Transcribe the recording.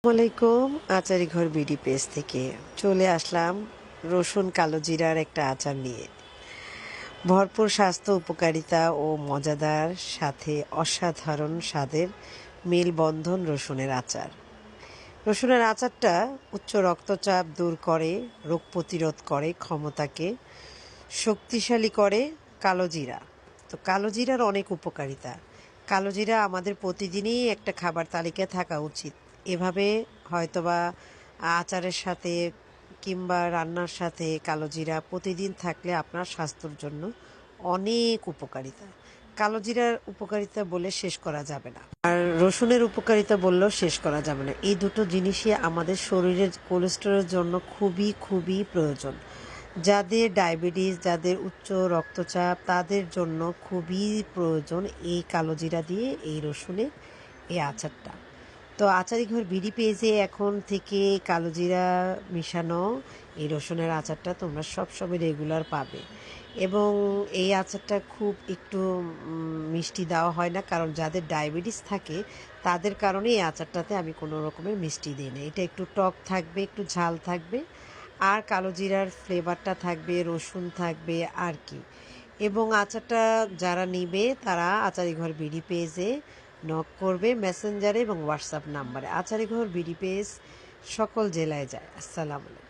আসসালামাইকুম। আচারি ঘর BD page থেকে চলে আসলাম রসুন কালো জিরার একটা আচার নিয়ে। ভরপুর স্বাস্থ্য উপকারিতা ও মজাদার সাথে অসাধারণ স্বাদের মেলবন্ধন রসুনের আচার। রসুনের আচারটা উচ্চ রক্তচাপ দূর করে, রোগ প্রতিরোধ করে, ক্ষমতাকে শক্তিশালী করে। কালো জিরা, তো কালো জিরার অনেক উপকারিতা। কালো জিরা আমাদের প্রতিদিনই একটা খাবার তালিকায় থাকা উচিত। এভাবে হয়তোবা আচারের সাথে কিংবা রান্নার সাথে কালো জিরা প্রতিদিন থাকলে আপনার স্বাস্থ্যের জন্য অনেক উপকারিতা। কালো জিরার উপকারিতা বলে শেষ করা যাবে না, আর রসুনের উপকারিতা বললেও শেষ করা যাবে না। এই দুটো জিনিসই আমাদের শরীরের কোলেস্টেরলের জন্য খুবই খুবই প্রয়োজন। যাদের ডায়াবেটিস, যাদের উচ্চ রক্তচাপ, তাদের জন্য খুবই প্রয়োজন এই কালো জিরা দিয়ে এই রসুনের এই আচারটা। তো আচারি ঘর বিডি পেজে এখন থেকে কালো জিরা মিশানো এই রসুনের আচারটা তোমরা সবসময় রেগুলার পাবে। এবং এই আচারটা খুব একটু মিষ্টি দেওয়া হয় না, কারণ যাদের ডায়াবেটিস থাকে তাদের কারণে এই আচারটাতে আমি কোনো রকমের মিষ্টি দিই না। এটা একটু টক থাকবে, একটু ঝাল থাকবে, আর কালো জিরার ফ্লেভারটা থাকবে, রসুন থাকবে আর কি। এবং আচারটা যারা নিবে তারা আচারি ঘর বিডি পেজে নক করবে, মেসেঞ্জারে এবং হোয়াটসঅ্যাপ নাম্বারে। আচারি ঘর বিডি পেজ সকল জেলায় যায়। আসসালামু আলাইকুম।